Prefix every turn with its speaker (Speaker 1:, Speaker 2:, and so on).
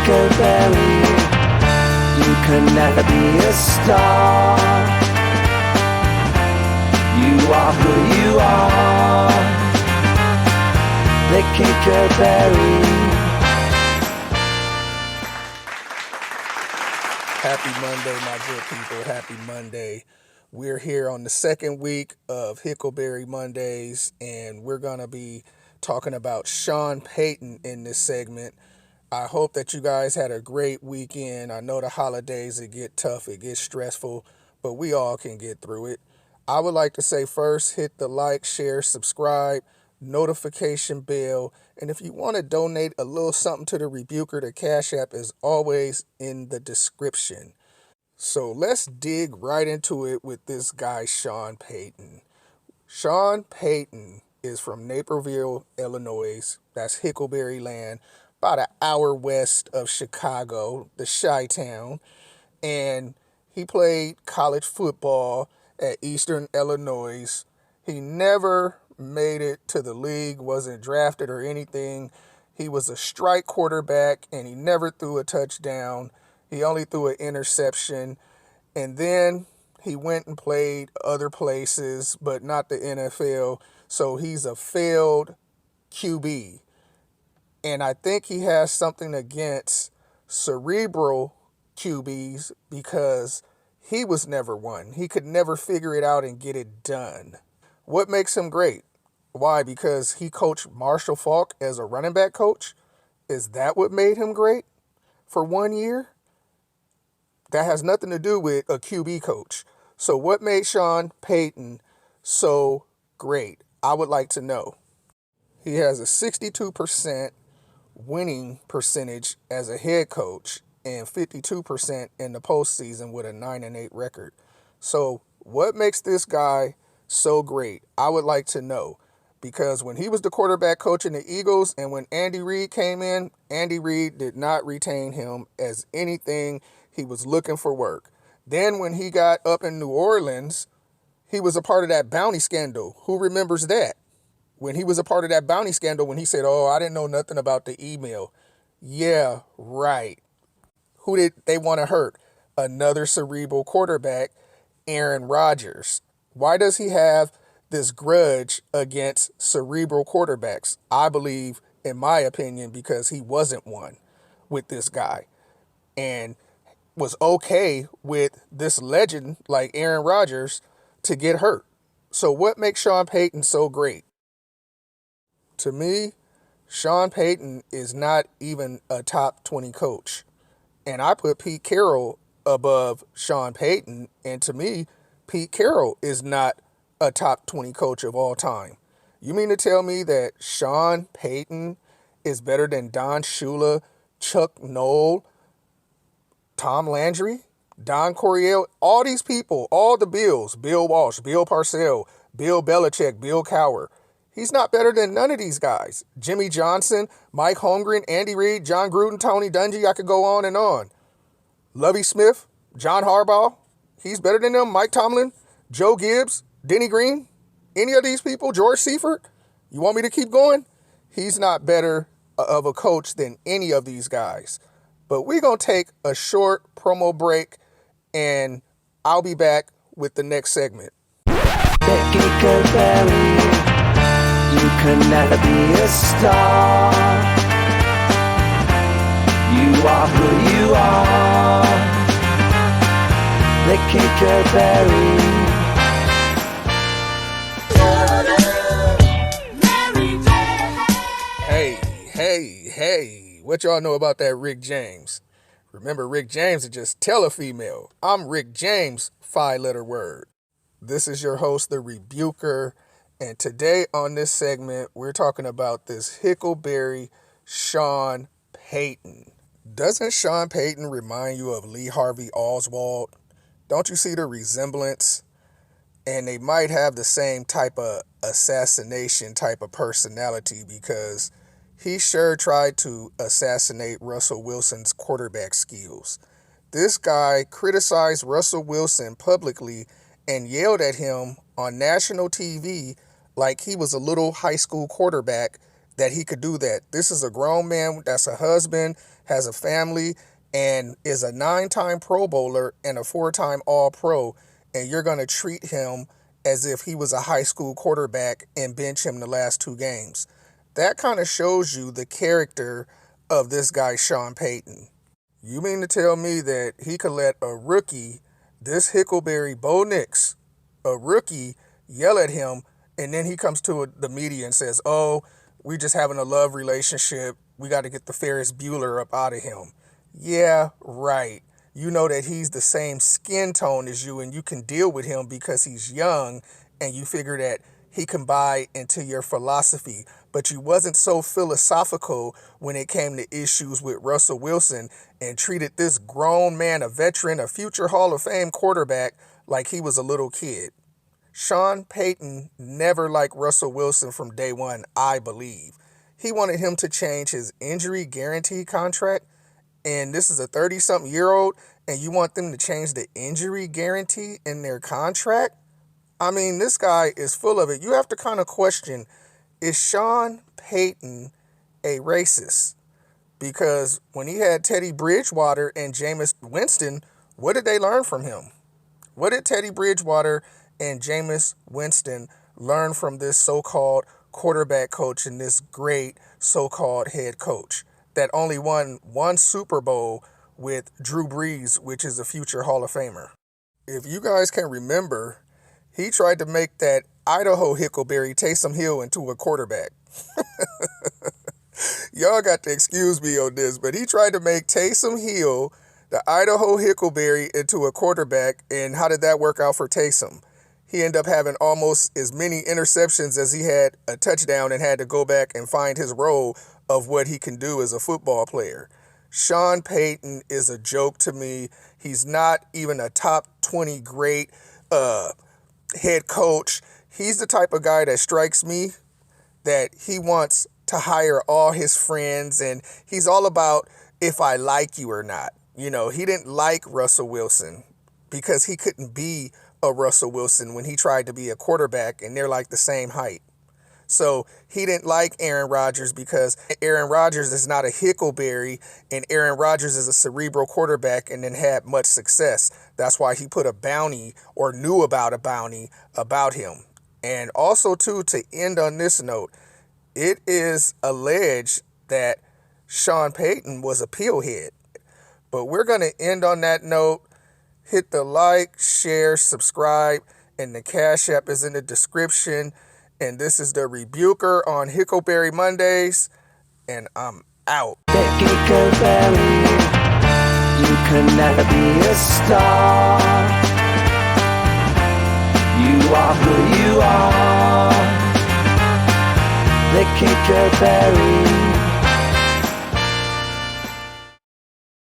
Speaker 1: Hicoberry, you can never be a star. You are who you are. The Hicoberry.
Speaker 2: Happy Monday, my good people. Happy Monday. We're here on the second week of Hicoberry Mondays, and we're going to be talking about Sean Payton in this segment. I hope that you guys had a great weekend. I know the holidays, it get tough, it gets stressful, but we all can get through it. I would like to say first, hit the like, share, subscribe, notification bell, and if you want to donate a little something to the Rebuker, the Cash App is always in the description. So let's dig right into it with this guy, Sean Payton. Sean Payton is from Naperville, Illinois. That's Hicoberry land, about an hour west of Chicago, the Chi-Town. And he played college football at Eastern Illinois. He never made it to the league, wasn't drafted or anything. He was a strike quarterback, and he never threw a touchdown. He only threw an interception. And then he went and played other places, but not the NFL. So he's a failed QB. And I think he has something against cerebral QBs because he was never one. He could never figure it out and get it done. What makes him great? Why? Because he coached Marshall Faulk as a running back coach? Is that what made him great for 1 year? That has nothing to do with a QB coach. So what made Sean Payton so great? I would like to know. He has a 62% winning percentage as a head coach and 52% in the postseason with a 9-8 record. So what makes this guy so great? I would like to know, because when he was the quarterback coach in the Eagles and when Andy Reid came in, Andy Reid did not retain him as anything. He was looking for work. Then when he got up in New Orleans, he was a part of that bounty scandal. Who remembers that? When he was a part of that bounty scandal, when he said, "Oh, I didn't know nothing about the email." Yeah, right. Who did they want to hurt? Another cerebral quarterback, Aaron Rodgers. Why does he have this grudge against cerebral quarterbacks? I believe, in my opinion, because he wasn't one with this guy and was okay with this legend like Aaron Rodgers to get hurt. So what makes Sean Payton so great? To me, Sean Payton is not even a top 20 coach. And I put Pete Carroll above Sean Payton. And to me, Pete Carroll is not a top 20 coach of all time. You mean to tell me that Sean Payton is better than Don Shula, Chuck Noll, Tom Landry, Don Coryell, all these people, all the Bills, Bill Walsh, Bill Parcells, Bill Belichick, Bill Cowher? He's not better than none of these guys. Jimmy Johnson, Mike Holmgren, Andy Reid, John Gruden, Tony Dungy. I could go on and on. Lovie Smith, John Harbaugh. He's better than them. Mike Tomlin, Joe Gibbs, Denny Green. Any of these people, George Seifert. You want me to keep going? He's not better of a coach than any of these guys. But we're going to take a short promo break, and I'll be back with the next segment.
Speaker 1: The Hicoberry. You can never be a star. You are who you are. The Hicoberry.
Speaker 2: Hey, what y'all know about that Rick James? Remember, Rick James is just tell a female. I'm Rick James, 5-letter word. This is your host, the Rebuker. And today on this segment, we're talking about this Hicoberry Sean Payton. Doesn't Sean Payton remind you of Lee Harvey Oswald? Don't you see the resemblance? And they might have the same type of assassination type of personality, because he sure tried to assassinate Russell Wilson's quarterback skills. This guy criticized Russell Wilson publicly and yelled at him on national TV like he was a little high school quarterback that he could do that. This is a grown man that's a husband, has a family, and is a 9-time Pro Bowler and a 4-time All-Pro, and you're going to treat him as if he was a high school quarterback and bench him the last 2 games. That kind of shows you the character of this guy, Sean Payton. You mean to tell me that he could let a rookie, this Hicoberry Bo Nix, a rookie, yell at him, and then he comes to the media and says, oh, we just having a love relationship. We got to get the Ferris Bueller up out of him. Yeah, right. You know that he's the same skin tone as you, and you can deal with him because he's young, and you figure that he can buy into your philosophy. But you wasn't so philosophical when it came to issues with Russell Wilson and treated this grown man, a veteran, a future Hall of Fame quarterback, like he was a little kid. Sean Payton never liked Russell Wilson from day one, I believe. He wanted him to change his injury guarantee contract, and this is a 30-something-year-old, and you want them to change the injury guarantee in their contract? I mean, this guy is full of it. You have to kind of question, is Sean Payton a racist? Because when he had Teddy Bridgewater and Jameis Winston, what did they learn from him? What did Teddy Bridgewater and Jameis Winston learn from this so-called quarterback coach and this great so-called head coach that only won 1 Super Bowl with Drew Brees, which is a future Hall of Famer? If you guys can remember, he tried to make that Idaho Hicoberry Taysom Hill into a quarterback. Y'all got to excuse me on this, but he tried to make Taysom Hill, the Idaho Hicoberry, into a quarterback, and how did that work out for Taysom? He ended up having almost as many interceptions as he had a touchdown and had to go back and find his role of what he can do as a football player. Sean Payton is a joke to me. He's not even a top 20 great head coach. He's the type of guy that strikes me that he wants to hire all his friends, and he's all about if I like you or not. You know, he didn't like Russell Wilson because he couldn't be a Russell Wilson when he tried to be a quarterback, and they're like the same height. So he didn't like Aaron Rodgers because Aaron Rodgers is not a Hicoberry, and Aaron Rodgers is a cerebral quarterback and then had much success. That's why he put a bounty, or knew about a bounty, about him. And also, too, to end on this note, it is alleged that Sean Payton was a pillhead. But we're going to end on that note. Hit the like, share, subscribe, and the Cash App is in the description. And this is the Rebuker on Hicoberry Mondays, and I'm out.
Speaker 1: Hicoberry, you can never be a star. You are who you are. The Hicoberry.